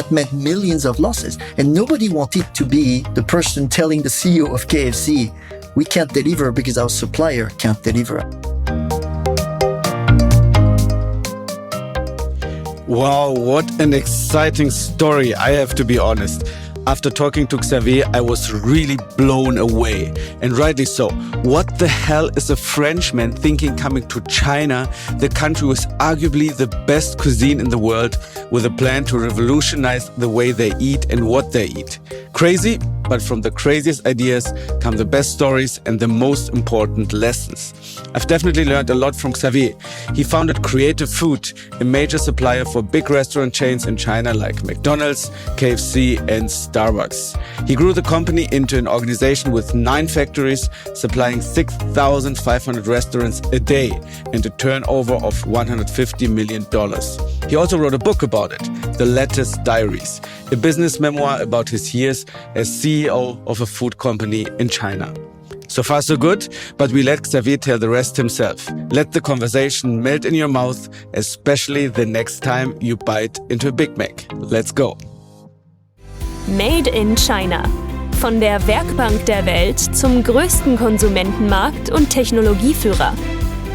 that meant millions of losses. And nobody wanted to be the person telling the CEO of KFC, we can't deliver because our supplier can't deliver. Wow, what an exciting story, I have to be honest. After talking to Xavier, I was really blown away. And rightly so. What the hell is a Frenchman thinking coming to China, the country with arguably the best cuisine in the world, with a plan to revolutionize the way they eat and what they eat? Crazy, but from the craziest ideas come the best stories and the most important lessons. I've definitely learned a lot from Xavier. He founded Creative Food, a major supplier for big restaurant chains in China like McDonald's, KFC and Starbucks. He grew the company into an organization with 9 factories, supplying 6,500 restaurants a day and a turnover of $150 million. He also wrote a book about it, The Lettuce Diaries, a business memoir about his years as CEO of a food company in China. So far so good, but we let Xavier tell the rest himself. Let the conversation melt in your mouth, especially the next time you bite into a Big Mac. Let's go. Made in China. Von der Werkbank der Welt zum größten Konsumentenmarkt und Technologieführer.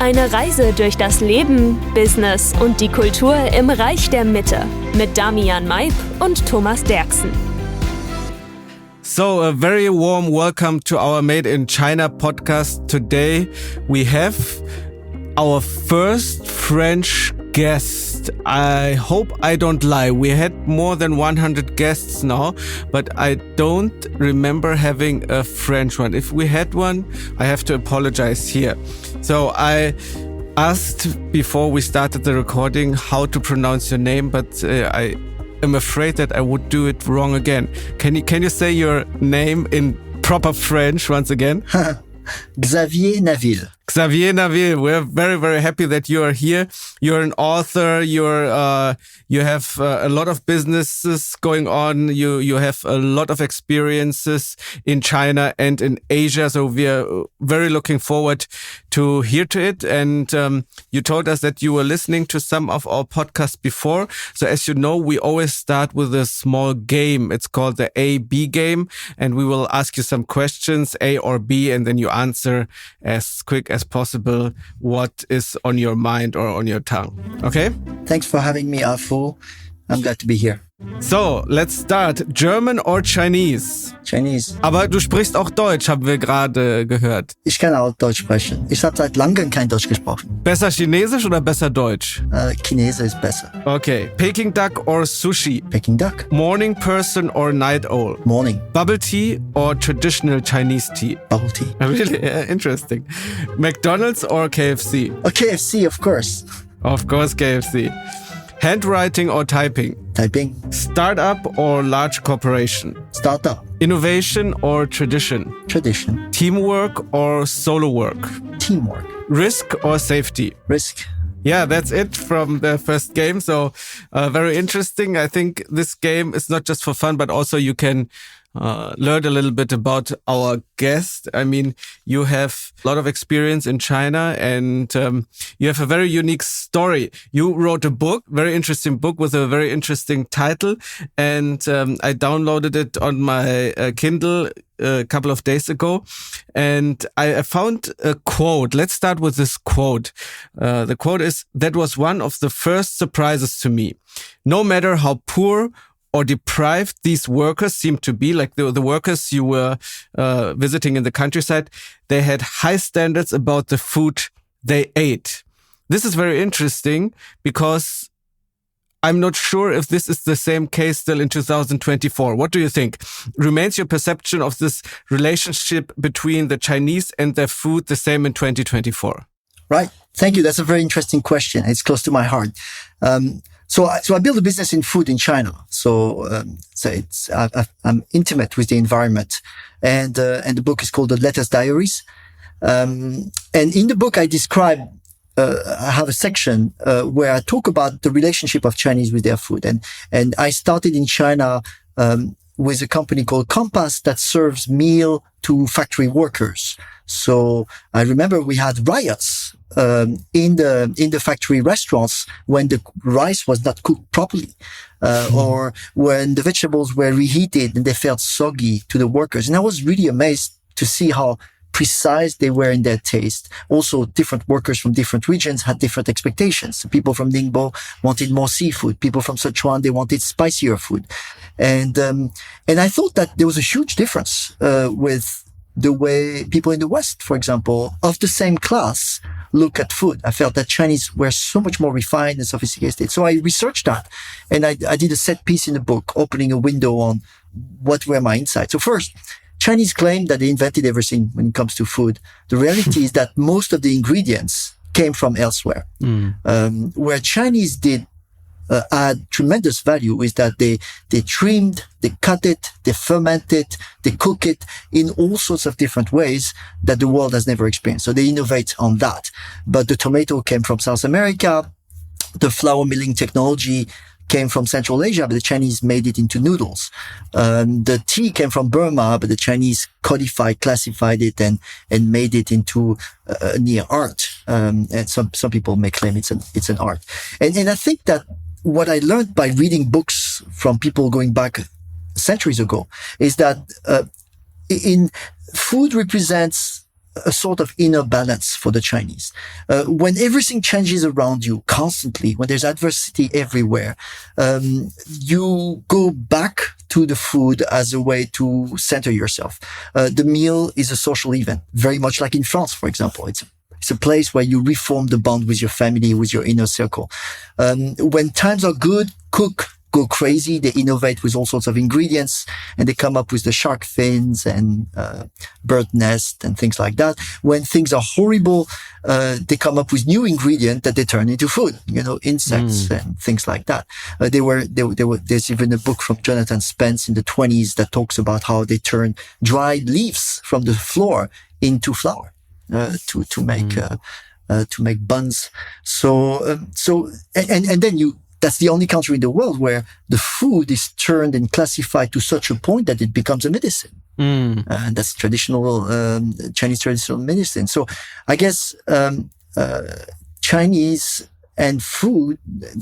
Eine Reise durch das Leben, Business und die Kultur im Reich der Mitte mit Damian Maib und Thomas Derksen. So, a very warm welcome to our Made in China podcast. Today we have our first French guest. I hope I don't lie. We had more than 100 guests now, but I don't remember having a French one. If we had one, I have to apologize here. So I asked before we started the recording how to pronounce your name, but I'm afraid that I would do it wrong again. Can you say your name in proper French once again? Xavier Naville. Xavier Naville, we're very, very happy that you are here. You're an author. You have a lot of businesses going on. You have a lot of experiences in China and in Asia. So we are very looking forward to hear to it. And you told us that you were listening to some of our podcasts before. So as you know, we always start with a small game. It's called the A-B game. And we will ask you some questions, A or B, and then you answer as quick as possible what is on your mind or on your tongue. Okay? Thanks for having me, Afo. I'm glad to be here. So, let's start. German or Chinese? Chinese. Aber du sprichst auch Deutsch, haben wir gerade gehört. Ich kann auch Deutsch sprechen. Ich habe seit langem kein Deutsch gesprochen. Besser Chinesisch oder besser Deutsch? Chinese ist besser. Okay. Peking duck or sushi? Peking duck. Morning person or night owl? Morning. Bubble tea or traditional Chinese tea? Bubble tea. Really? Interesting. McDonald's or KFC? KFC, of course. Of course, KFC. Handwriting or typing? Typing. Startup or large corporation? Startup. Innovation or tradition? Tradition. Teamwork or solo work? Teamwork. Risk or safety? Risk. Yeah, that's it from the first game. So very interesting. I think this game is not just for fun, but also you can learn a little bit about our guest. I mean, you have a lot of experience in China and you have a very unique story. You wrote a book, very interesting book with a very interesting title. And I downloaded it on my Kindle a couple of days ago. And I found a quote. Let's start with this quote. The quote is, "That was one of the first surprises to me. No matter how poor or deprived these workers seem to be, like the workers you were visiting in the countryside, they had high standards about the food they ate." This is very interesting because I'm not sure if this is the same case still in 2024. What do you think? Remains your perception of this relationship between the Chinese and their food the same in 2024? Right. Thank you. That's a very interesting question. It's close to my heart. So I built a business in food in China. I'm intimate with the environment, and the book is called The Lettuce Diaries. And in the book, I describe. I have a section where I talk about the relationship of Chinese with their food, and I started in China with a company called Compass that serves meal to factory workers. So I remember we had riots in the factory restaurants when the rice was not cooked properly, or when the vegetables were reheated and they felt soggy to the workers. And I was really amazed to see how precise they were in their taste. Also, different workers from different regions had different expectations. People from Ningbo wanted more seafood. People from Sichuan, they wanted spicier food. And I thought that there was a huge difference, with the way people in the West, for example, of the same class, look at food. I felt that Chinese were so much more refined and sophisticated. So I researched that, and I did a set piece in the book, opening a window on what were my insights. So first, Chinese claim that they invented everything when it comes to food. The reality is that most of the ingredients came from elsewhere. Where Chinese did add tremendous value is that they trimmed, they cut it, they ferment it, they cook it in all sorts of different ways that the world has never experienced. So they innovate on that. But the tomato came from South America. The flour milling technology came from Central Asia, but the Chinese made it into noodles. The tea came from Burma, but the Chinese codified, classified it, and made it into near art. And some people may claim it's an art. And I think that what I learned by reading books from people going back centuries ago is that in food represents a sort of inner balance for the Chinese. When everything changes around you constantly, when there's adversity everywhere, you go back to the food as a way to center yourself. The meal is a social event, very much like in France, for example. It's a place where you reform the bond with your family, with your inner circle. When times are good, cook, go crazy. They innovate with all sorts of ingredients, and they come up with the shark fins and bird nest and things like that. When things are horrible, they come up with new ingredient that they turn into food. Insects and things like that. There's even a book from Jonathan Spence in the 1920s that talks about how they turn dried leaves from the floor into flour. To make buns. And then that's the only country in the world where the food is turned and classified to such a point that it becomes a medicine. And that's traditional, Chinese traditional medicine. So I guess, Chinese and food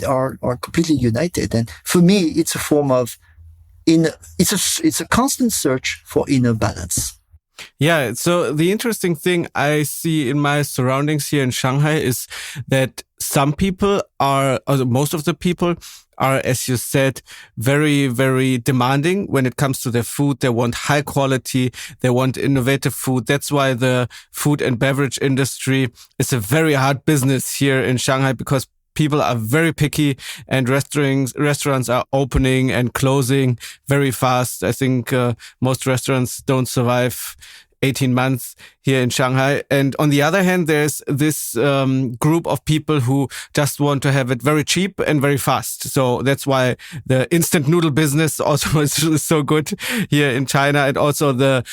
are completely united. And for me, it's a form of it's a constant search for inner balance. Yeah, so the interesting thing I see in my surroundings here in Shanghai is that some people most of the people are, as you said, very, very demanding when it comes to their food. They want high quality. They want innovative food. That's why the food and beverage industry is a very hard business here in Shanghai, because people are very picky, and restaurants are opening and closing very fast. I think most restaurants don't survive 18 months here in Shanghai. And on the other hand, there's this group of people who just want to have it very cheap and very fast. So that's why the instant noodle business also is so good here in China. And also the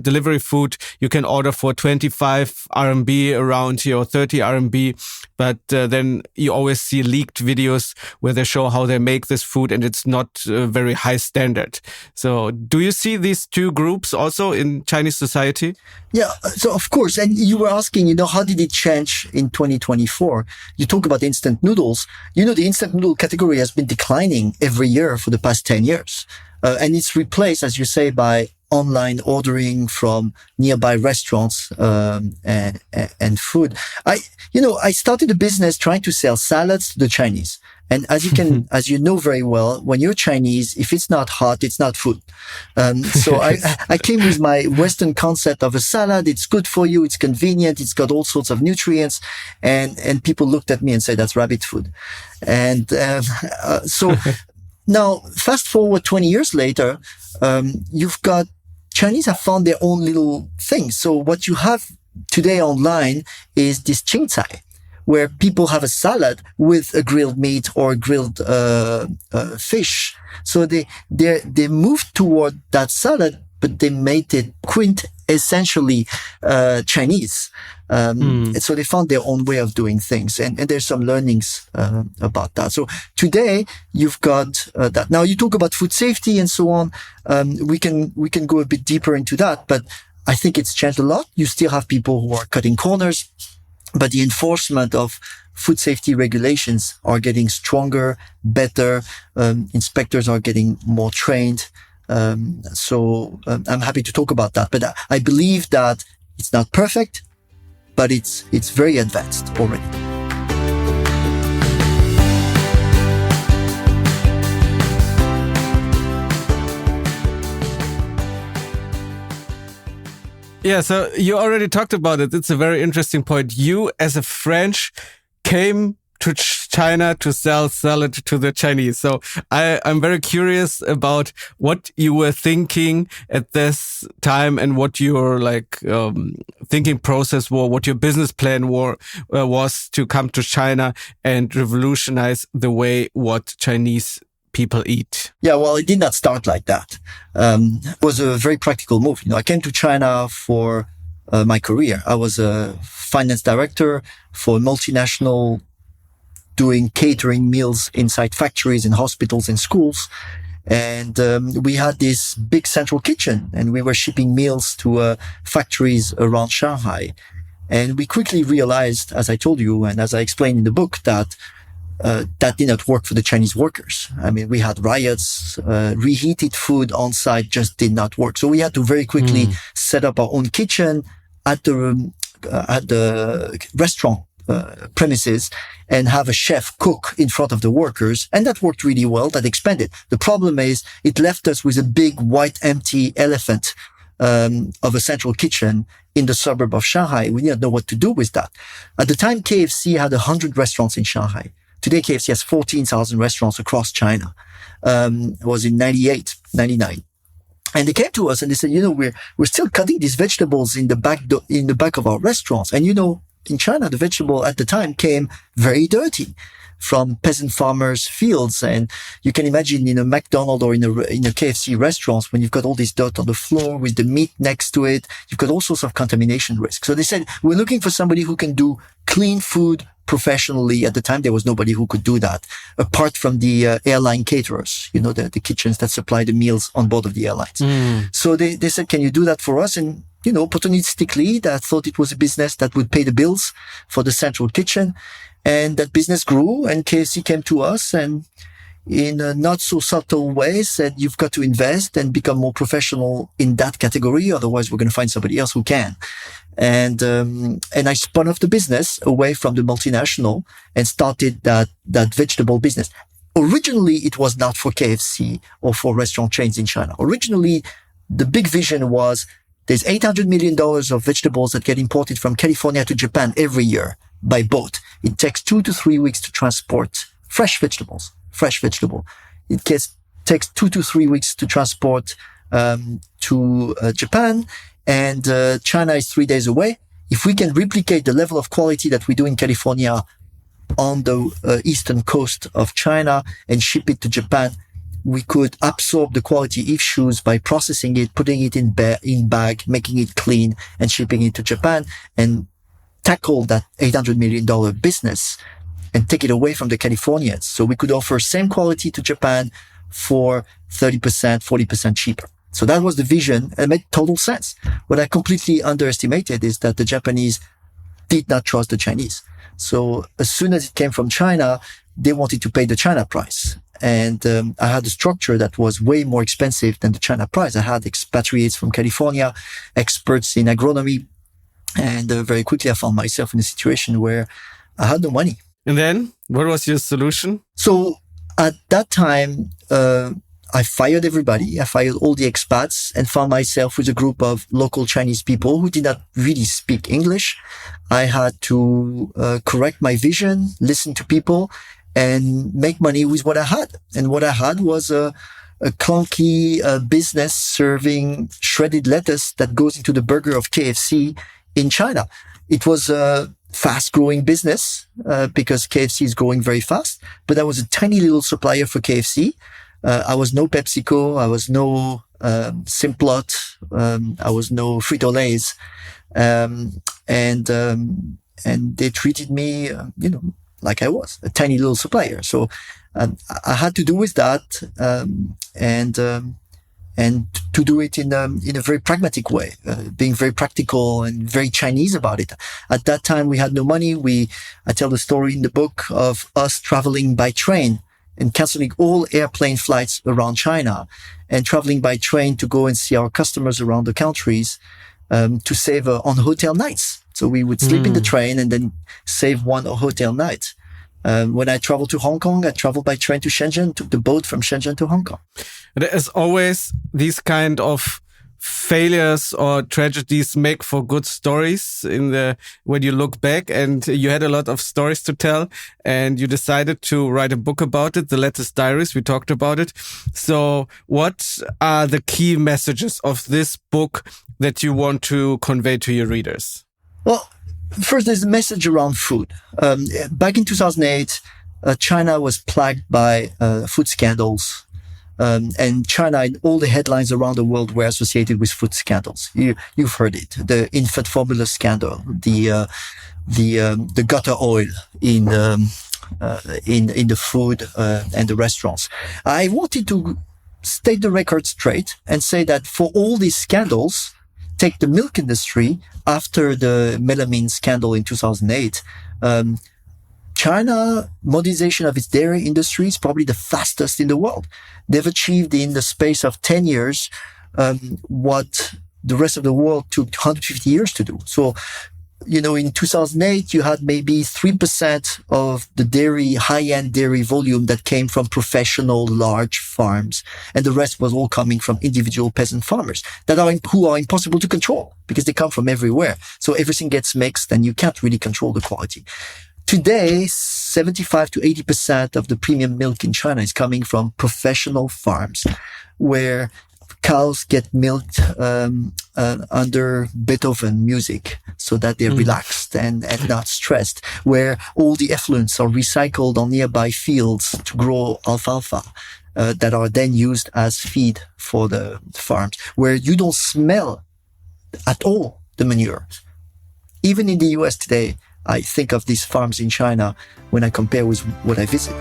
delivery food you can order for 25 RMB around here, or 30 RMB. But then you always see leaked videos where they show how they make this food, and it's not very high standard. So do you see these two groups also in Chinese society? Yeah, so of course. And you were asking, how did it change in 2024? You talk about instant noodles. The instant noodle category has been declining every year for the past 10 years. And it's replaced, as you say, by online ordering from nearby restaurants, and food. I started a business trying to sell salads to the Chinese. And as you know very well, when you're Chinese, if it's not hot, it's not food. So I came with my Western concept of a salad. It's good for you. It's convenient. It's got all sorts of nutrients. And people looked at me and said, that's rabbit food. And, so now fast forward 20 years later, you've got Chinese have found their own little thing. So what you have today online is this qingcai, where people have a salad with a grilled meat or a grilled fish. So they moved toward that salad, but they made it quintessentially Chinese. And so they found their own way of doing things, and there's some learnings about that. So today you've got that. Now you talk about food safety and so on. We can go a bit deeper into that, but I think it's changed a lot. You still have people who are cutting corners, but the enforcement of food safety regulations are getting stronger, better. Inspectors are getting more trained. So I'm happy to talk about that. But I believe that it's not perfect, but it's very advanced already. Yeah, so you already talked about it. It's a very interesting point. You, as a French, came to China to sell salad to the Chinese. So I'm very curious about what you were thinking at this time and what your thinking process was, what your business plan was to come to China and revolutionize the way what Chinese people eat. Yeah, well, it did not start like that. It was a very practical move. I came to China for my career. I was a finance director for a multinational doing catering meals inside factories and hospitals and schools. And we had this big central kitchen and we were shipping meals to factories around Shanghai. And we quickly realized, as I told you, and as I explained in the book, that that did not work for the Chinese workers. I mean, we had riots, reheated food on site just did not work. So we had to very quickly set up our own kitchen at the restaurant premises and have a chef cook in front of the workers. And that worked really well. That expanded. The problem is it left us with a big white empty elephant of a central kitchen in the suburb of Shanghai. We didn't know what to do with that. At the time, KFC had 100 restaurants in Shanghai. Today, KFC has 14,000 restaurants across China. It was in 98, 99. And they came to us and they said, we're still cutting these vegetables in the back of our restaurants. And in China, the vegetable at the time came very dirty from peasant farmers' fields. And you can imagine in a McDonald's or in a KFC restaurants, when you've got all this dirt on the floor with the meat next to it, you've got all sorts of contamination risk. So they said, we're looking for somebody who can do clean food professionally. At the time, there was nobody who could do that, apart from the airline caterers, the kitchens that supply the meals on board of the airlines. So they said, can you do that for us? And, opportunistically, I thought it was a business that would pay the bills for the central kitchen. And that business grew and KFC came to us and in a not so subtle way said, you've got to invest and become more professional in that category. Otherwise, we're going to find somebody else who can. And I spun off the business away from the multinational and started that vegetable business. Originally, it was not for KFC or for restaurant chains in China. Originally, the big vision was there's $800 million of vegetables that get imported from California to Japan every year by boat. It takes 2 to 3 weeks to transport fresh vegetable. It takes 2 to 3 weeks to transport to Japan, and China is 3 days away. If we can replicate the level of quality that we do in California on the eastern coast of China and ship it to Japan, we could absorb the quality issues by processing it, putting it in bag, making it clean, and shipping it to Japan, and tackle that $800 million business and take it away from the Californians. So we could offer same quality to Japan for 30%, 40% cheaper. So that was the vision and it made total sense. What I completely underestimated is that the Japanese did not trust the Chinese. So as soon as it came from China, they wanted to pay the China price. And I had a structure that was way more expensive than the China price. I had expatriates from California, experts in agronomy, and very quickly I found myself in a situation where I had no money. And then what was your solution? So at that time, I fired everybody. I fired all the expats and found myself with a group of local Chinese people who did not really speak English. I had to correct my vision, listen to people, and make money with what I had. And what I had was a clunky business serving shredded lettuce that goes into the burger of KFC in China. It was a fast-growing business because KFC is growing very fast. But I was a tiny little supplier for KFC. I was no PepsiCo. I was no Simplot. I was no Frito-Lays. And they treated me, like I was a tiny little supplier. So I had to do with that. And and to do it in a very pragmatic way, being very practical and very Chinese about it. At that time, we had no money. I tell the story in the book of us traveling by train and canceling all airplane flights around China and traveling by train to go and see our customers around the countries, to save on hotel nights. So we would sleep in the train and then save one hotel night. When I traveled to Hong Kong, I traveled by train to Shenzhen, took the boat from Shenzhen to Hong Kong. There is always these kind of failures or tragedies make for good stories when you look back, and you had a lot of stories to tell and you decided to write a book about it, the Lettuce Diaries. We talked about it. So what are the key messages of this book that you want to convey to your readers? Well, first, there's a message around food. Back in 2008, China was plagued by food scandals. And China, and all the headlines around the world were associated with food scandals. You've heard it. The infant formula scandal, the gutter oil in the food, and the restaurants. I wanted to state the record straight and say that for all these scandals, take the milk industry after the melamine scandal in 2008, China modernization of its dairy industry is probably the fastest in the world. They've achieved in the space of 10 years what the rest of the world took 150 years to do. So, in 2008, you had maybe 3% of the high-end dairy volume that came from professional large farms. And the rest was all coming from individual peasant farmers who are impossible to control because they come from everywhere. So everything gets mixed and you can't really control the quality. Today, 75 to 80% of the premium milk in China is coming from professional farms where cows get milked under Beethoven music so that they're relaxed and not stressed, where all the effluents are recycled on nearby fields to grow alfalfa that are then used as feed for the farms, where you don't smell at all the manure. Even in the US today, I think of these farms in China when I compare with what I visit.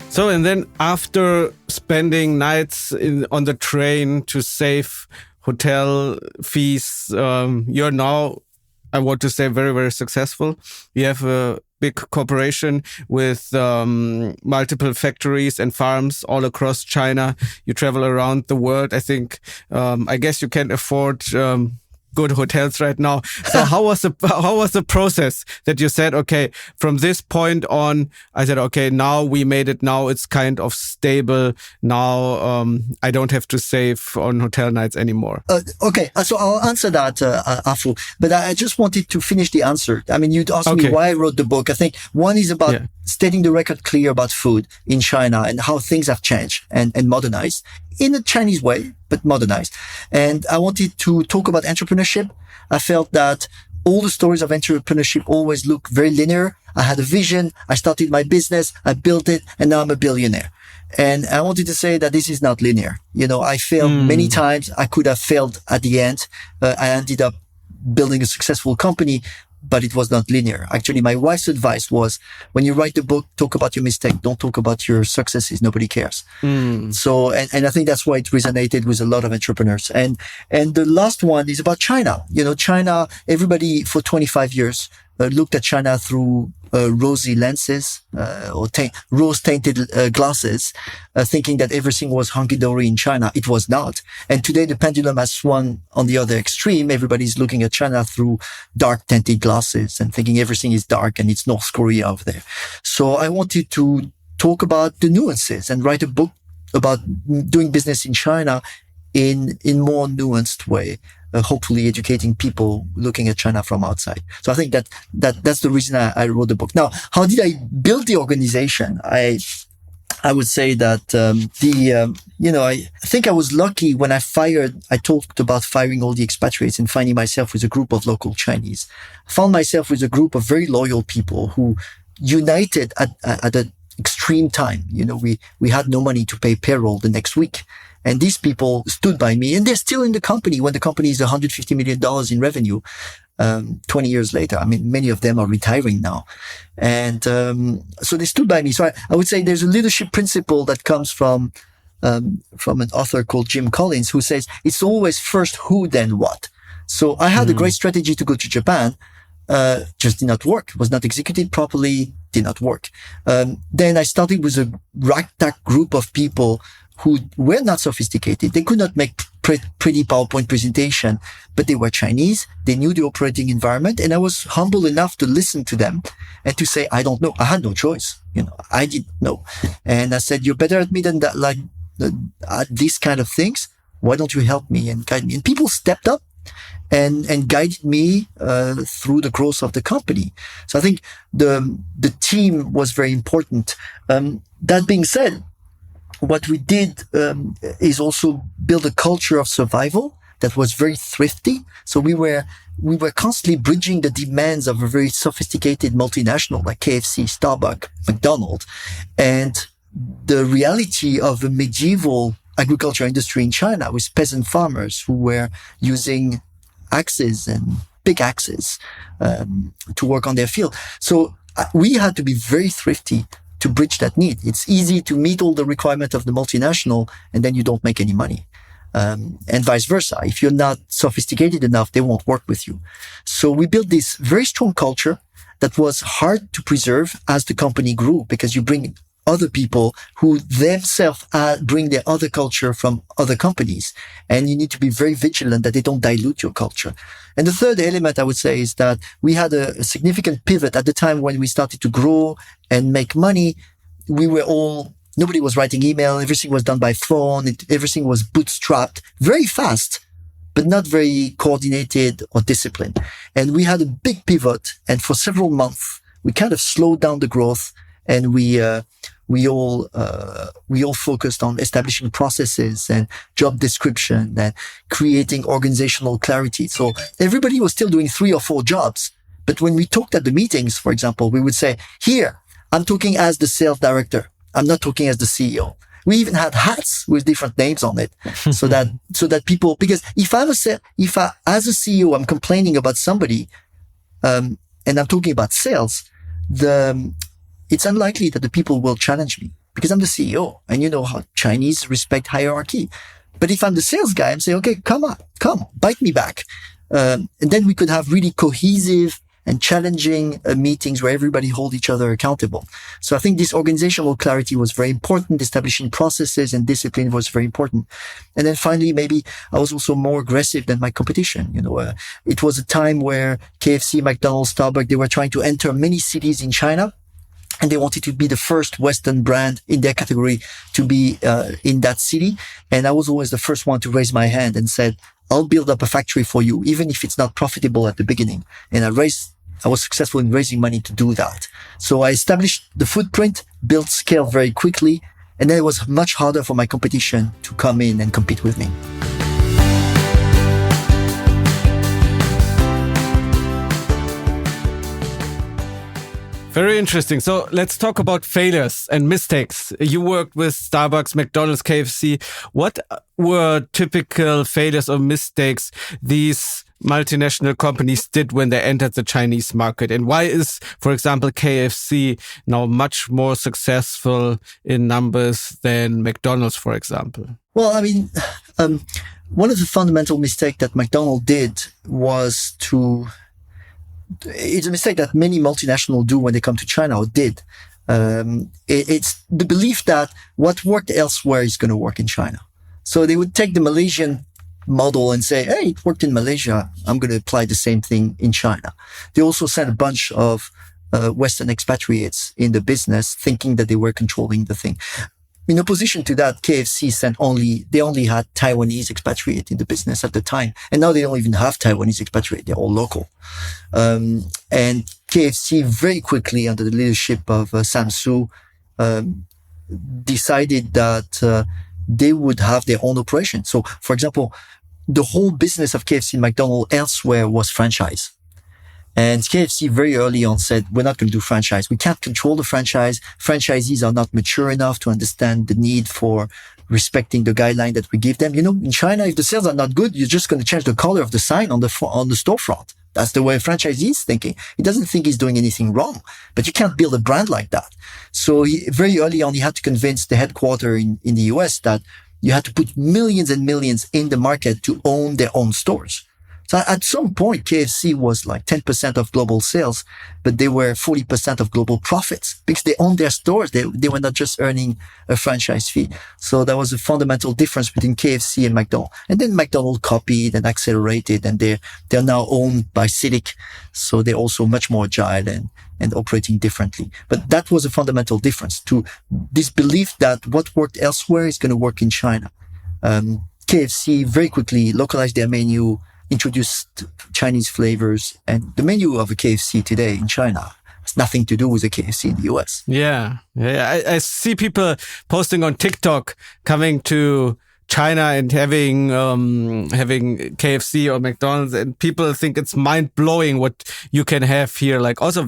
So, and then after spending nights on the train to save hotel fees, you're now, I want to say, very, very successful. You have a big corporation with multiple factories and farms all across China. You travel around the world. I think, I guess you can afford good hotels right now. So how was the process that you said, okay, from this point on, I said, okay, now we made it. Now it's kind of stable. Now I don't have to save on hotel nights anymore. Okay, so I'll answer that, Afu. But I just wanted to finish the answer. I mean, you'd asked me why I wrote the book. I think one is about stating the record clear about food in China and how things have changed and modernized in a Chinese way, but modernized. And I wanted to talk about entrepreneurship. I felt that all the stories of entrepreneurship always look very linear. I had a vision. I started my business. I built it, and now I'm a billionaire. And I wanted to say that this is not linear. I failed many times. I could have failed at the end. I ended up building a successful company, but it was not linear. Actually, my wife's advice was, when you write the book, talk about your mistake. Don't talk about your successes. Nobody cares. So, and I think that's why it resonated with a lot of entrepreneurs. And the last one is about China. China, everybody for 25 years looked at China through rosy lenses or rose-tainted glasses, thinking that everything was hunky-dory in China. It was not. And today the pendulum has swung on the other extreme. Everybody's looking at China through dark-tinted glasses and thinking everything is dark and it's North Korea over there. So I wanted to talk about the nuances and write a book about doing business in China in more nuanced way. Hopefully educating people looking at China from outside. So I think that's the reason I wrote the book. Now, how did I build the organization? I would say that, I think I was lucky when I talked about firing all the expatriates and finding myself with a group of local Chinese. I found myself with a group of very loyal people who united at an extreme time. We had no money to pay payroll the next week. And these people stood by me, and they're still in the company when the company is $150 million in revenue. 20 years later. I mean, many of them are retiring now. And so they stood by me. So I would say there's a leadership principle that comes from an author called Jim Collins, who says it's always first who, then what. So I had a great strategy to go to Japan, just did not work, was not executed properly, did not work. Then I started with a ragtag group of people who were not sophisticated. They could not make pretty PowerPoint presentation, but they were Chinese. They knew the operating environment, and I was humble enough to listen to them and to say, I don't know. I had no choice. I didn't know. And I said, you're better at me than that, at these kind of things. Why don't you help me and guide me? And people stepped up and guided me through the growth of the company. So I think the team was very important. That being said, what we did is also build a culture of survival that was very thrifty. So we were constantly bridging the demands of a very sophisticated multinational like KFC, Starbucks, McDonald's, and the reality of a medieval agriculture industry in China with peasant farmers who were using axes and big axes to work on their field. So we had to be very thrifty to bridge that need. It's easy to meet all the requirements of the multinational and then you don't make any money. And vice versa. If you're not sophisticated enough, they won't work with you. So we built this very strong culture that was hard to preserve as the company grew, because you bring other people who themselves bring their other culture from other companies. And you need to be very vigilant that they don't dilute your culture. And the third element I would say is that we had a significant pivot at the time when we started to grow and make money. Nobody was writing email. Everything was done by phone. Everything was bootstrapped very fast, but not very coordinated or disciplined. And we had a big pivot. And for several months, we kind of slowed down the growth, and we all focused on establishing processes and job description and creating organizational clarity. So everybody was still doing 3 or 4 jobs. But when we talked at the meetings, for example, we would say, here, I'm talking as the sales director. I'm not talking as the CEO. We even had hats with different names on it so that people, because if as a CEO, I'm complaining about somebody, and I'm talking about sales, it's unlikely that the people will challenge me because I'm the CEO, and you know how Chinese respect hierarchy. But if I'm the sales guy, I'm saying, okay, come, bite me back. And then we could have really cohesive and challenging meetings where everybody hold each other accountable. So I think this organizational clarity was very important. Establishing processes and discipline was very important. And then finally, maybe I was also more aggressive than my competition. It was a time where KFC, McDonald's, Starbucks, they were trying to enter many cities in China. And they wanted to be the first Western brand in their category to be in that city. And I was always the first one to raise my hand and said, I'll build up a factory for you, even if it's not profitable at the beginning. And I was successful in raising money to do that. So I established the footprint, built scale very quickly, and then it was much harder for my competition to come in and compete with me. Very interesting. So let's talk about failures and mistakes. You worked with Starbucks, McDonald's, KFC. What were typical failures or mistakes these multinational companies did when they entered the Chinese market? And why is, for example, KFC now much more successful in numbers than McDonald's, for example? Well, I mean, one of the fundamental mistakes that McDonald's did was it's a mistake that many multinationals do when they come to China, or did. It's the belief that what worked elsewhere is going to work in China. So they would take the Malaysian model and say, hey, it worked in Malaysia, I'm going to apply the same thing in China. They also sent a bunch of Western expatriates in the business thinking that they were controlling the thing. In opposition to that, KFC they only had Taiwanese expatriate in the business at the time. And now they don't even have Taiwanese expatriate. They're all local. And KFC very quickly, under the leadership of Sam Su, decided that they would have their own operation. So, for example, the whole business of KFC and McDonald's elsewhere was franchise. And KFC very early on said, we're not going to do franchise. We can't control the franchise. Franchisees are not mature enough to understand the need for respecting the guideline that we give them. In China, if the sales are not good, you're just going to change the color of the sign on the storefront. That's the way a franchisee is thinking. He doesn't think he's doing anything wrong, but you can't build a brand like that. So very early on, he had to convince the headquarters in the US that you had to put millions and millions in the market to own their own stores. So at some point, KFC was like 10% of global sales, but they were 40% of global profits because they owned their stores. They were not just earning a franchise fee. So that was a fundamental difference between KFC and McDonald's. And then McDonald's copied and accelerated, and they're now owned by CITIC. So they're also much more agile and operating differently. But that was a fundamental difference to this belief that what worked elsewhere is going to work in China. KFC very quickly localized their menu, introduced Chinese flavors, and the menu of a KFC today in China has nothing to do with a KFC in the US. Yeah. I see people posting on TikTok coming to China and having KFC or McDonald's, and people think it's mind blowing what you can have here. Like also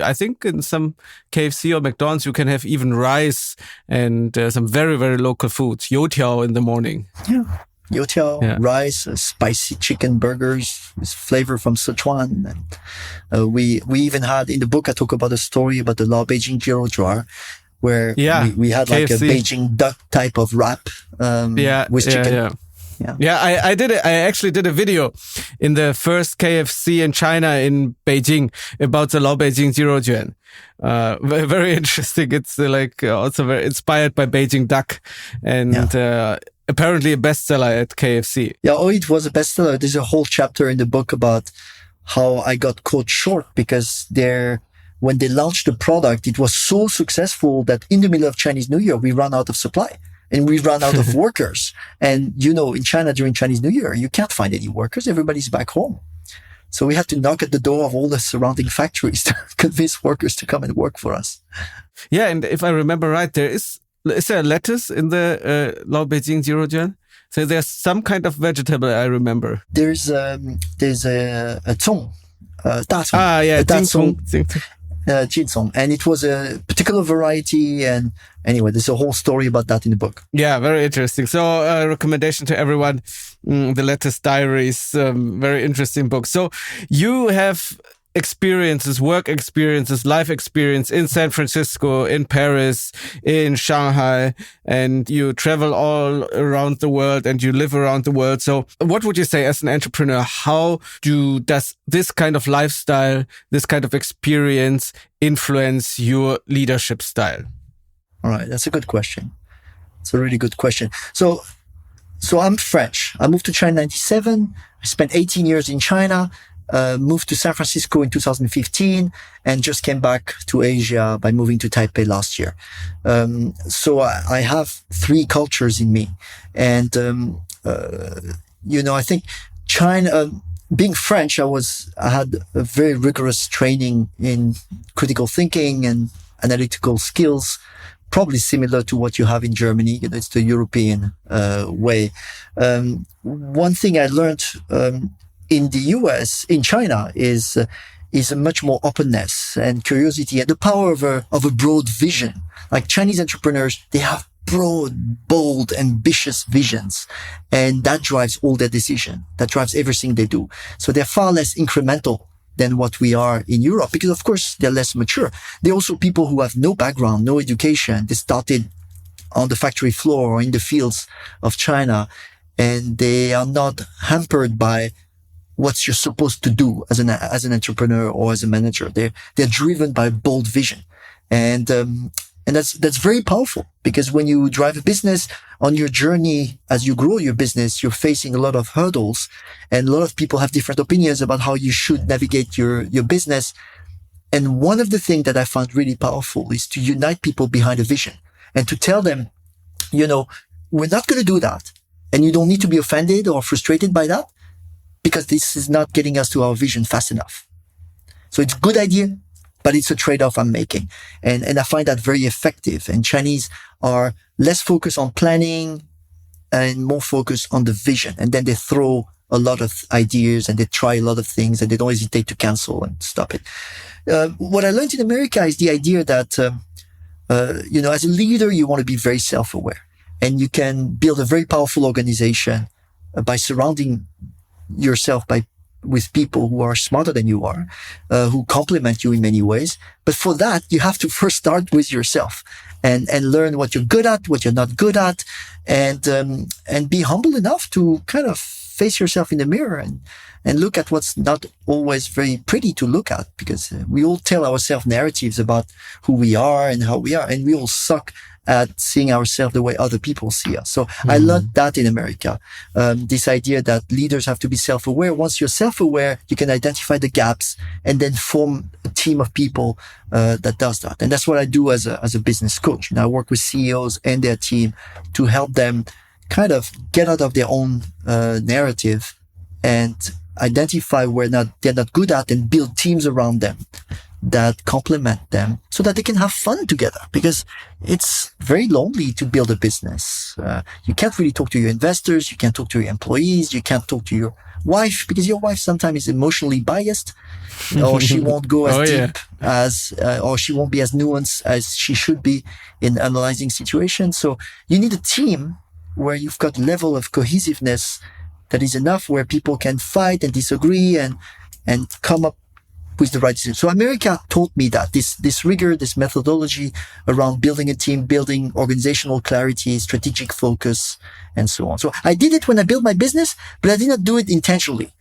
I think in some KFC or McDonald's you can have even rice and some very, very local foods. Youtiao in the morning. Yeah. Youtiao, rice, spicy chicken burgers with flavor from Sichuan. And we even had, in the book, I talk about a story about the Lao Beijing Gyro Jar, where we had like KFC. A Beijing duck type of wrap with chicken. I actually did a video in the first KFC in China in Beijing about the Lao Beijing Gyro Juan. Very interesting. It's also very inspired by Beijing duck and apparently a bestseller at KFC. Yeah, it was a bestseller. There's a whole chapter in the book about how I got caught short because when they launched the product, it was so successful that in the middle of Chinese New Year, we ran out of supply and we ran out of workers. And, in China during Chinese New Year, you can't find any workers. Everybody's back home. So we had to knock at the door of all the surrounding factories to convince workers to come and work for us. Yeah, and if I remember right, is there lettuce in the Lao Beijing Gyro Juan? So there's some kind of vegetable, I remember. There's a zong, da cong. Ah, yeah, jincong. And it was a particular variety. And anyway, there's a whole story about that in the book. Yeah, very interesting. So a recommendation to everyone, the Lettuce Diaries, very interesting book. So you have work experiences, life experience in San Francisco, in Paris, in Shanghai, and you travel all around the world and you live around the world. So what would you say as an entrepreneur? How does this kind of lifestyle, this kind of experience influence your leadership style? All right. That's a good question. It's a really good question. So I'm French. I moved to China in 1997. I spent 18 years in China. Moved to San Francisco in 2015 and just came back to Asia by moving to Taipei last year. So I have three cultures in me. And, I think China, being French, I had a very rigorous training in critical thinking and analytical skills, probably similar to what you have in Germany. It's the European way. One thing I learned in the US, in China, is a much more openness and curiosity and the power of a broad vision. Like Chinese entrepreneurs, they have broad, bold, ambitious visions. And that drives all their decision. That drives everything they do. So they're far less incremental than what we are in Europe because, of course, they're less mature. They're also people who have no background, no education. They started on the factory floor or in the fields of China, and they are not hampered by what you're supposed to do as an entrepreneur or as a manager. They're driven by bold vision. And that's very powerful because when you drive a business on your journey, as you grow your business, you're facing a lot of hurdles and a lot of people have different opinions about how you should navigate your business. And one of the things that I found really powerful is to unite people behind a vision and to tell them, we're not going to do that. And you don't need to be offended or frustrated by that, because this is not getting us to our vision fast enough. So it's a good idea, but it's a trade-off I'm making. And I find that very effective. And Chinese are less focused on planning and more focused on the vision. And then they throw a lot of ideas and they try a lot of things and they don't hesitate to cancel and stop it. What I learned in America is the idea that, as a leader, you want to be very self-aware and you can build a very powerful organization by surrounding yourself with people who are smarter than you are, who complement you in many ways. But for that, you have to first start with yourself and learn what you're good at, what you're not good at, and be humble enough to kind of face yourself in the mirror and look at what's not always very pretty to look at, because we all tell ourselves narratives about who we are and how we are, and we all suck at seeing ourselves the way other people see us. So I learned that in America. This idea that leaders have to be self-aware. Once you're self-aware, you can identify the gaps and then form a team of people that does that. And that's what I do as a business coach. I work with CEOs and their team to help them kind of get out of their own narrative and identify where they're not good at, and build teams around them that complement them so that they can have fun together, because it's very lonely to build a business. You can't really talk to your investors. You can't talk to your employees. You can't talk to your wife, because your wife sometimes is emotionally biased, or she won't go as deep as, or she won't be as nuanced as she should be in analyzing situations. So you need a team where you've got a level of cohesiveness that is enough, where people can fight and disagree and come up with the right decision. So America taught me that this rigor, this methodology around building a team, building organizational clarity, strategic focus, and so on. So I did it when I built my business, but I did not do it intentionally.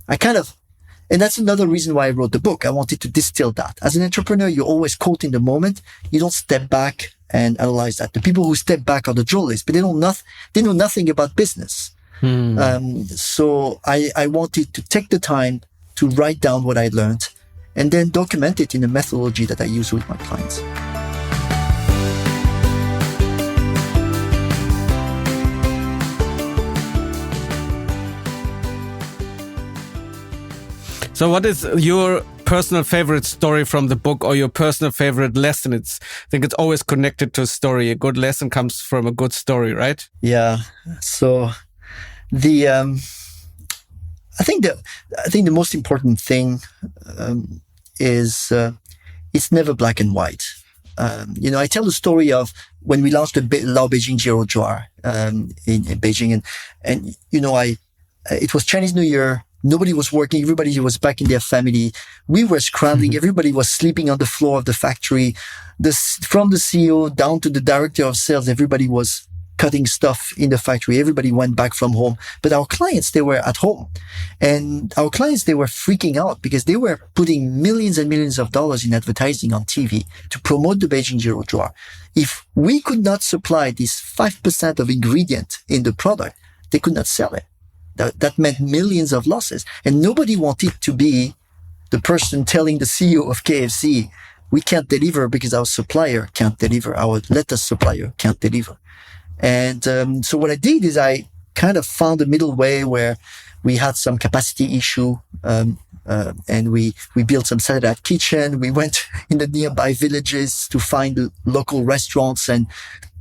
And that's another reason why I wrote the book. I wanted to distill that. As an entrepreneur, you're always caught in the moment. You don't step back and analyze that. The people who step back are the journalists, but they know nothing about business. So I wanted to take the time to write down what I learned and then document it in a methodology that I use with my clients. So what is your personal favorite story from the book, or your personal favorite lesson? I think it's always connected to a story. A good lesson comes from a good story, right? Yeah. So I think the most important thing is it's never black and white. I tell the story of when we launched the Lao Beijing Zero Jar in Beijing, and it was Chinese New Year. Nobody was working. Everybody was back in their family. We were scrambling. Everybody was sleeping on the floor of the factory. From the CEO down to the director of sales, everybody was cutting stuff in the factory. Everybody went back from home. But our clients, they were at home. And our clients, they were freaking out because they were putting millions and millions of dollars in advertising on TV to promote the Beijing Zero Jar. If we could not supply this 5% of ingredient in the product, they could not sell it. That meant millions of losses. And nobody wanted to be the person telling the CEO of KFC, we can't deliver because our supplier can't deliver. Our lettuce supplier can't deliver. And so what I did is I kind of found a middle way where we had some capacity issue, and we built some satellite kitchen. We went in the nearby villages to find the local restaurants and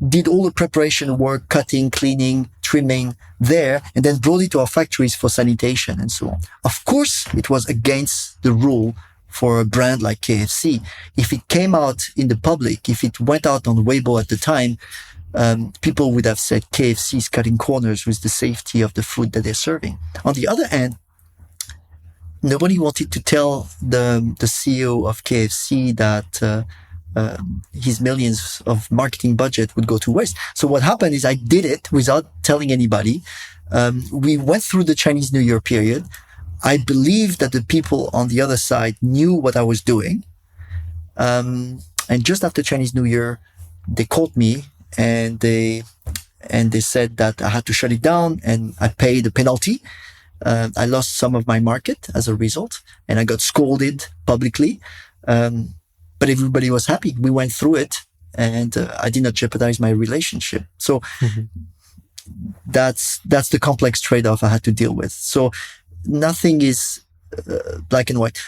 did all the preparation work, cutting, cleaning, trimming there, and then brought it to our factories for sanitation and so on. Of course, it was against the rule for a brand like KFC. If it came out in the public, if it went out on Weibo at the time, people would have said KFC is cutting corners with the safety of the food that they're serving. On the other hand, nobody wanted to tell the CEO of KFC that his millions of marketing budget would go to waste. So what happened is I did it without telling anybody. We went through the Chinese New Year period. I believe that the people on the other side knew what I was doing. And just after Chinese New Year, they called me and they said that I had to shut it down, and I paid the penalty. I lost some of my market as a result, and I got scolded publicly. But everybody was happy. We went through it, and I did not jeopardize my relationship. So that's the complex trade-off I had to deal with. So nothing is black and white.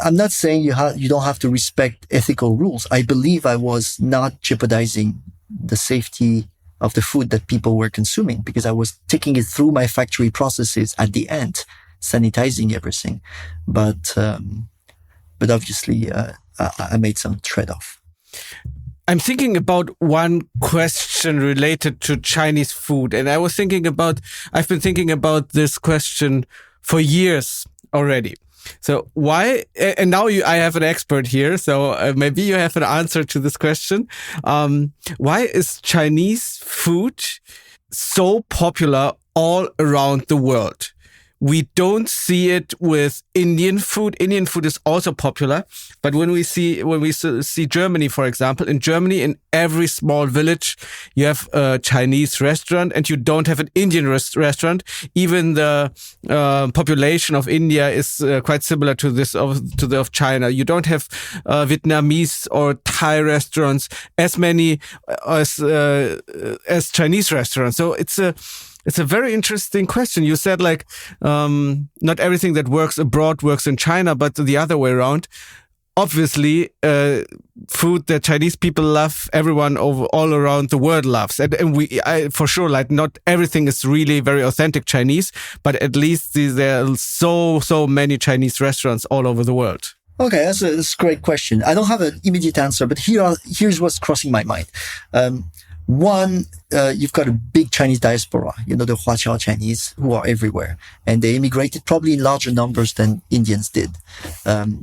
I'm not saying you don't have to respect ethical rules. I believe I was not jeopardizing the safety of the food that people were consuming because I was taking it through my factory processes at the end, sanitizing everything. But obviously, I made some trade-off. I'm thinking about one question related to Chinese food. And I've been thinking about this question for years. already. So why, and now I have an expert here, so maybe you have an answer to this question. Why is Chinese food so popular all around the world? We don't see it with Indian food. Indian food is also popular, but when we see Germany, for example, in Germany, in every small village, you have a Chinese restaurant, and you don't have an Indian restaurant. Even the population of India is quite similar to the of China. You don't have Vietnamese or Thai restaurants as many as Chinese restaurants. So it's a very interesting question. You said not everything that works abroad works in China, but the other way around. Obviously, food that Chinese people love, everyone all around the world loves. And for sure, not everything is really very authentic Chinese, but at least there are so many Chinese restaurants all over the world. Okay, that's a great question. I don't have an immediate answer, but here's what's crossing my mind. One, you've got a big Chinese diaspora, the Huaqiao Chinese who are everywhere, and they immigrated probably in larger numbers than Indians did.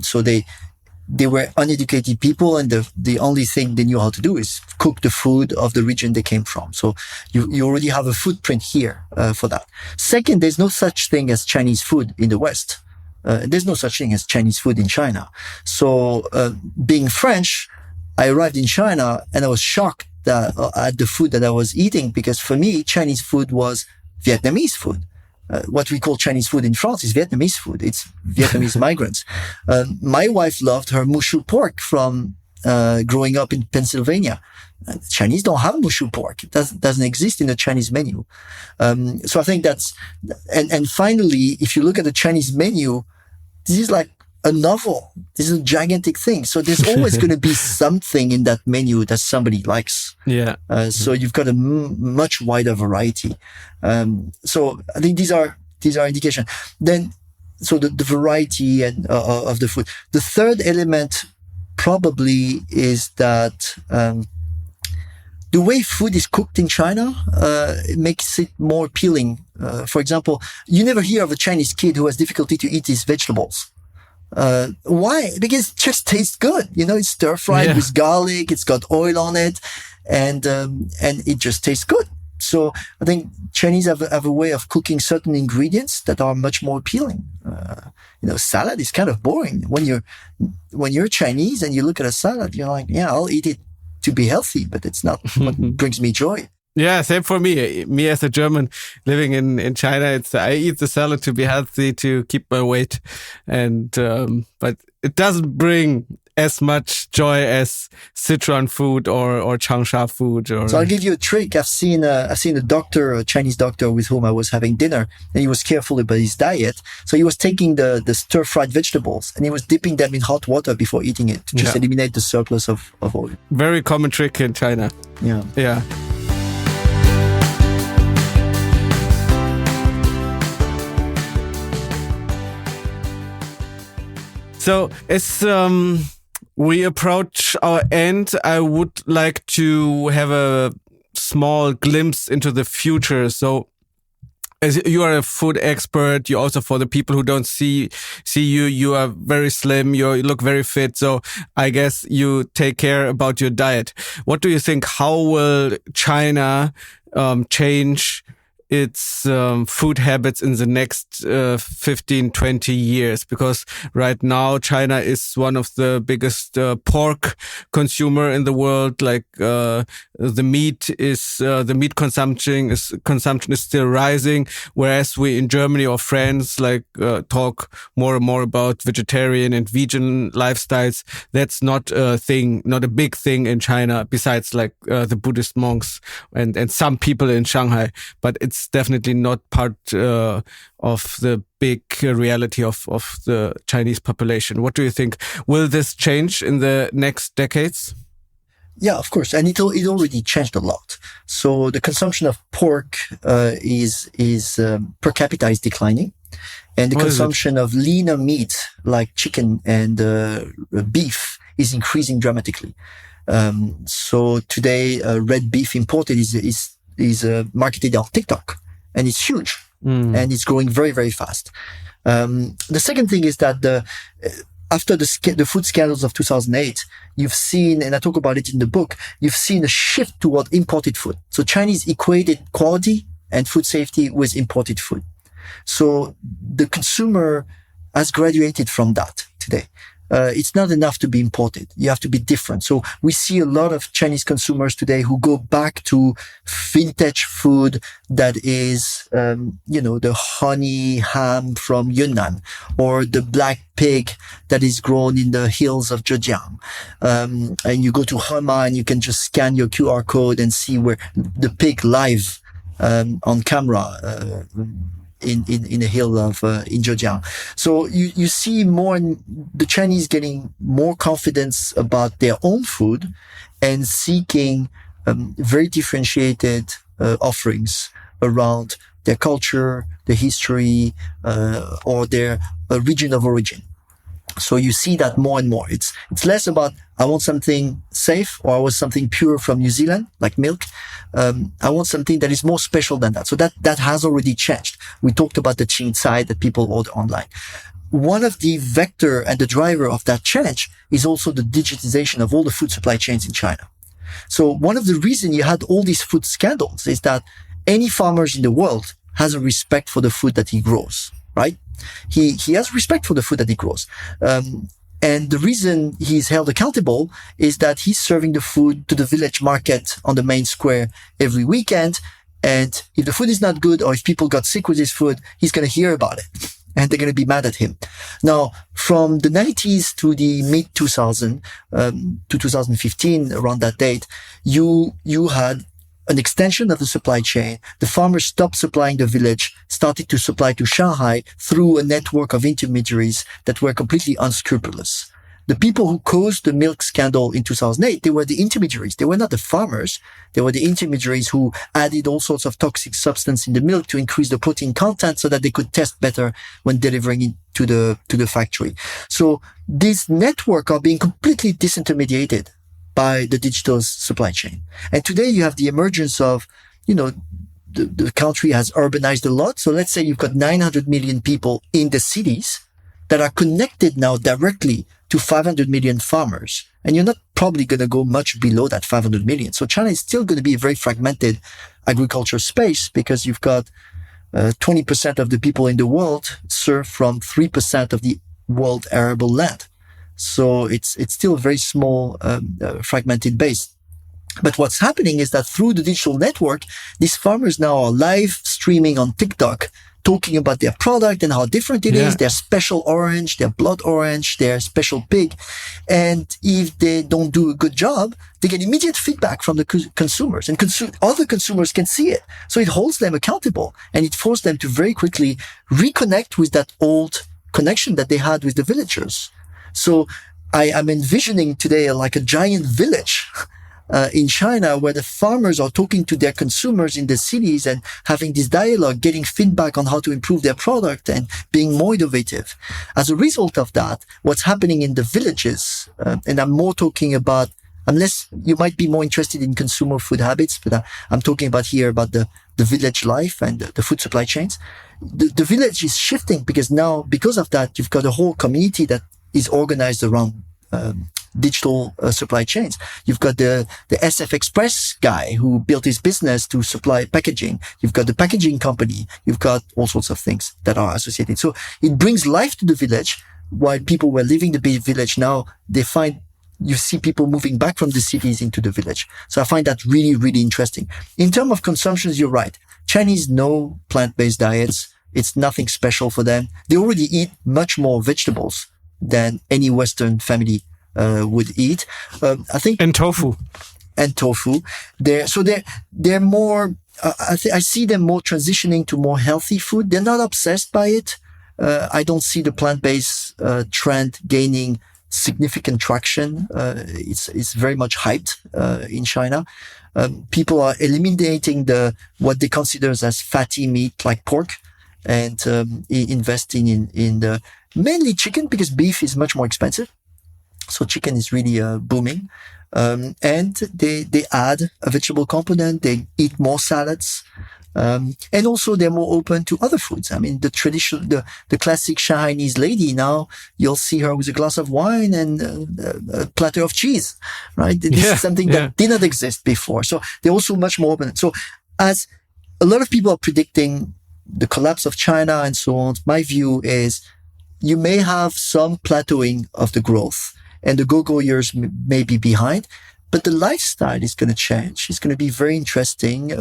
So they were uneducated people, and the only thing they knew how to do is cook the food of the region they came from. So you already have a footprint here for that. Second, there's no such thing as Chinese food in the West. There's no such thing as Chinese food in China. So being French, I arrived in China and I was shocked at the food that I was eating, because for me, Chinese food was Vietnamese food. What we call Chinese food in France is Vietnamese food. It's Vietnamese migrants. My wife loved her mushu pork from growing up in Pennsylvania. Chinese don't have mushu pork. It doesn't exist in the Chinese menu. So I think and finally, if you look at the Chinese menu, this is like a novel. This is a gigantic thing. So there's always going to be something in that menu that somebody likes. Yeah. So you've got a much wider variety. So I think these are indications. Then, so the variety and of the food. The third element probably is that the way food is cooked in China it makes it more appealing. For example, you never hear of a Chinese kid who has difficulty to eat his vegetables. Why? Because it just tastes good. It's stir fried with garlic. It's got oil on it, and it just tastes good. So I think Chinese have a way of cooking certain ingredients that are much more appealing. Salad is kind of boring. When you're Chinese and you look at a salad, you're like, yeah, I'll eat it to be healthy, but it's not what brings me joy. Yeah, same for me. Me as a German living in China, I eat the salad to be healthy, to keep my weight, and but it doesn't bring as much joy as Sichuan food or Changsha food. So I'll give you a trick. I've seen a Chinese doctor with whom I was having dinner, and he was careful about his diet. So he was taking the stir-fried vegetables and he was dipping them in hot water before eating it to just eliminate the surplus of oil. Very common trick in China. Yeah. Yeah. So as we approach our end, I would like to have a small glimpse into the future. So as you are a food expert, you also, for the people who don't see you, you are very slim, you look very fit. So I guess you take care about your diet. What do you think? How will China change its food habits in the next 15, 20 years? Because right now China is one of the biggest pork consumer in the world. The meat consumption is still rising, whereas we in Germany or France talk more and more about vegetarian and vegan lifestyles. That's not a thing, not a big thing in China, besides the Buddhist monks and some people in Shanghai, but it's definitely not part of the big reality of the Chinese population. What do you think? Will this change in the next decades? Yeah, of course. And it already changed a lot. So the consumption of pork is per capita is declining. And the consumption of leaner meat like chicken and beef is increasing dramatically. So today, red beef imported is marketed on TikTok. And it's huge. And it's growing very, very fast. The second thing is that after the food scandals of 2008, you've seen, and I talk about it in the book, you've seen a shift toward imported food. So Chinese equated quality and food safety with imported food. So the consumer has graduated from that today. It's not enough to be imported. You have to be different. So we see a lot of Chinese consumers today who go back to vintage food that is, the honey ham from Yunnan or the black pig that is grown in the hills of Zhejiang. And you go to Hema and you can just scan your QR code and see where the pig live, on camera, in a hill of in Zhejiang. So you see more the Chinese getting more confidence about their own food and seeking very differentiated offerings around their culture, their history, or their region of origin. So you see that more and more. It's less about, I want something safe or I want something pure from New Zealand, like milk. I want something that is more special than that. So that has already changed. We talked about the Qing Cai that people order online. One of the vector and the driver of that change is also the digitization of all the food supply chains in China. So one of the reasons you had all these food scandals is that any farmers in the world has a respect for the food that he grows, right? He has respect for the food that he grows. And the reason he's held accountable is that he's serving the food to the village market on the main square every weekend. And if the food is not good or if people got sick with his food, he's going to hear about it and they're going to be mad at him. Now, from the 90s to the mid 2000, to 2015, around that date, you had an extension of the supply chain. The farmers stopped supplying the village, started to supply to Shanghai through a network of intermediaries that were completely unscrupulous. The people who caused the milk scandal in 2008, they were the intermediaries. They were not the farmers. They were the intermediaries who added all sorts of toxic substance in the milk to increase the protein content so that they could test better when delivering it to the factory. So these networks are being completely disintermediated by the digital supply chain. And today you have the emergence of, the country has urbanized a lot. So let's say you've got 900 million people in the cities that are connected now directly to 500 million farmers. And you're not probably going to go much below that 500 million. So China is still going to be a very fragmented agriculture space because you've got 20% of the people in the world serve from 3% of the world arable land. So it's still a very small, fragmented base. But what's happening is that through the digital network, these farmers now are live streaming on TikTok, talking about their product and how different it is, their special orange, their blood orange, their special pig. And if they don't do a good job, they get immediate feedback from the consumers, and other consumers can see it. So it holds them accountable and it forces them to very quickly reconnect with that old connection that they had with the villagers. So I'm envisioning today like a giant village in China where the farmers are talking to their consumers in the cities and having this dialogue, getting feedback on how to improve their product and being more innovative. As a result of that, what's happening in the villages, and I'm more talking about, unless you might be more interested in consumer food habits, but I'm talking about here about the village life and the food supply chains. The village is shifting because now, because of that, you've got a whole community that is organized around digital supply chains. You've got the SF Express guy who built his business to supply packaging. You've got the packaging company. You've got all sorts of things that are associated. So it brings life to the village. While people were leaving the big village, now you see people moving back from the cities into the village. So I find that really, really interesting. In terms of consumptions, you're right. Chinese know plant-based diets. It's nothing special for them. They already eat much more vegetables than any Western family would eat. I think. And tofu. They're more, I see them more transitioning to more healthy food. They're not obsessed by it. I don't see the plant-based trend gaining significant traction. It's very much hyped in China. People are eliminating what they consider as fatty meat like pork and investing in the mainly chicken, because beef is much more expensive. So chicken is really booming. And they add a vegetable component. They eat more salads. And also they're more open to other foods. I mean, the classic Shanghainese lady now, you'll see her with a glass of wine and a platter of cheese, right? This is something that did not exist before. So they're also much more open. So as a lot of people are predicting the collapse of China and so on, my view is you may have some plateauing of the growth and the go-go years may be behind. But the lifestyle is going to change. It's going to be very interesting.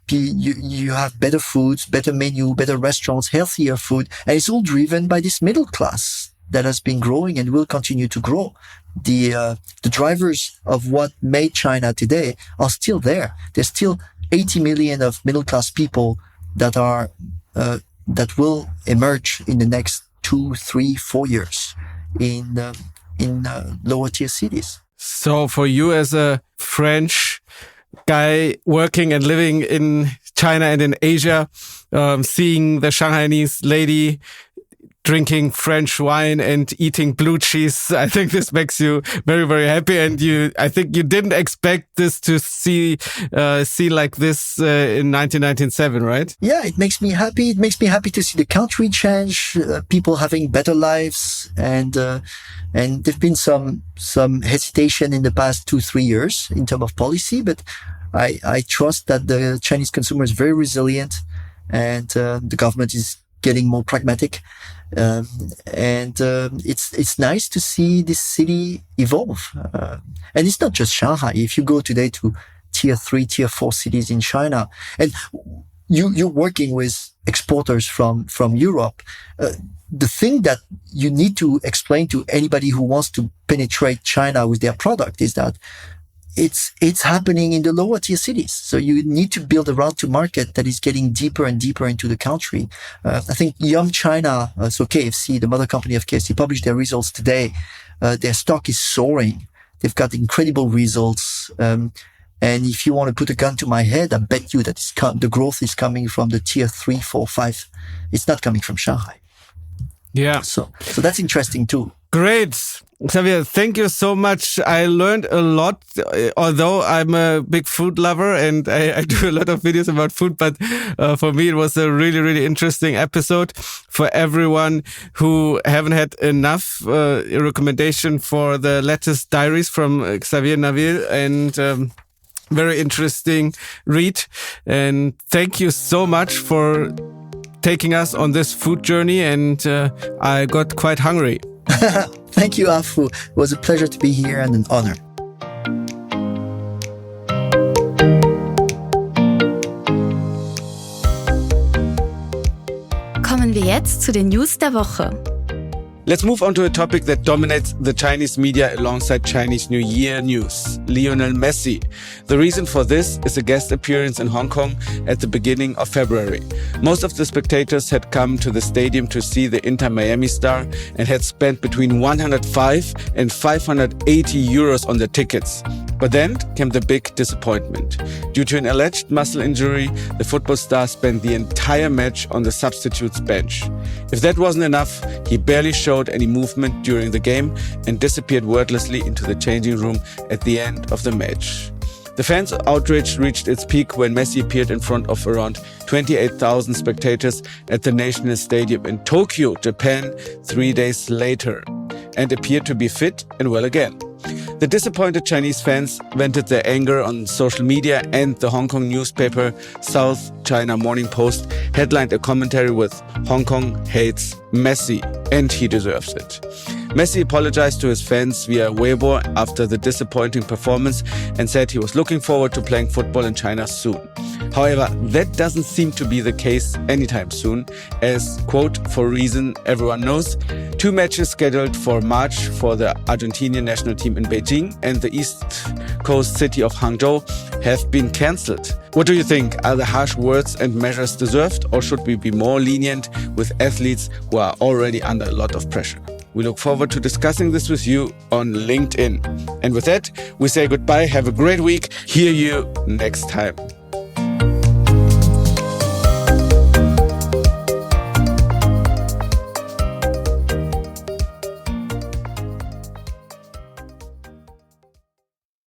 You have better foods, better menu, better restaurants, healthier food. And it's all driven by this middle class that has been growing and will continue to grow. The drivers of what made China today are still there. There's still 80 million of middle class people that will emerge in the next 2, 3, 4 years in lower tier cities. So for you as a French guy working and living in China and in Asia, seeing the Shanghainese lady drinking French wine and eating blue cheese, I think this makes you very, very happy. And I think you didn't expect this to see like this in 1997, right? Yeah, it makes me happy. It makes me happy to see the country change, people having better lives, and there've been some hesitation in the past 2-3 years in terms of policy, but I trust that the Chinese consumer is very resilient, and the government is getting more pragmatic. It's nice to see this city evolve. And it's not just Shanghai. If you go today to tier 3, tier 4 cities in China, and you're working with exporters from Europe, the thing that you need to explain to anybody who wants to penetrate China with their product is that it's happening in the lower tier cities. So you need to build a route to market that is getting deeper and deeper into the country. I think Yum China, so KFC, the mother company of KFC, published their results today. Their stock is soaring. They've got incredible results. And if you want to put a gun to my head, I bet you that the growth is coming from the tier 3, 4, 5. It's not coming from Shanghai. Yeah. So that's interesting too. Great. Xavier, thank you so much. I learned a lot, although I'm a big food lover and I do a lot of videos about food, but for me it was a really, really interesting episode. For everyone who haven't had enough recommendation for the Lettuce Diaries from Xavier Naville, and very interesting read. And thank you so much for taking us on this food journey, and I got quite hungry. Thank you, Afu. It was a pleasure to be here and an honor. Kommen wir jetzt zu den News der Woche. Let's move on to a topic that dominates the Chinese media alongside Chinese New Year news: Lionel Messi. The reason for this is a guest appearance in Hong Kong at the beginning of February. Most of the spectators had come to the stadium to see the Inter Miami star and had spent between 105 and 580 euros on their tickets. But then came the big disappointment. Due to an alleged muscle injury, the football star spent the entire match on the substitutes bench. If that wasn't enough, he barely showed any movement during the game and disappeared wordlessly into the changing room at the end of the match. The fans' outrage reached its peak when Messi appeared in front of around 28,000 spectators at the National Stadium in Tokyo, Japan, 3 days later, and appeared to be fit and well again. The disappointed Chinese fans vented their anger on social media, and the Hong Kong newspaper South China Morning Post headlined a commentary with "Hong Kong hates Messi and he deserves it." Messi apologized to his fans via Weibo after the disappointing performance and said he was looking forward to playing football in China soon. However, that doesn't seem to be the case anytime soon, as, quote, for a reason everyone knows, 2 matches scheduled for March for the Argentinian national team in Beijing and the East Coast city of Hangzhou have been cancelled. What do you think? Are the harsh words and measures deserved, or should we be more lenient with athletes who are already under a lot of pressure? We look forward to discussing this with you on LinkedIn. And with that, we say goodbye. Have a great week. Hear you next time.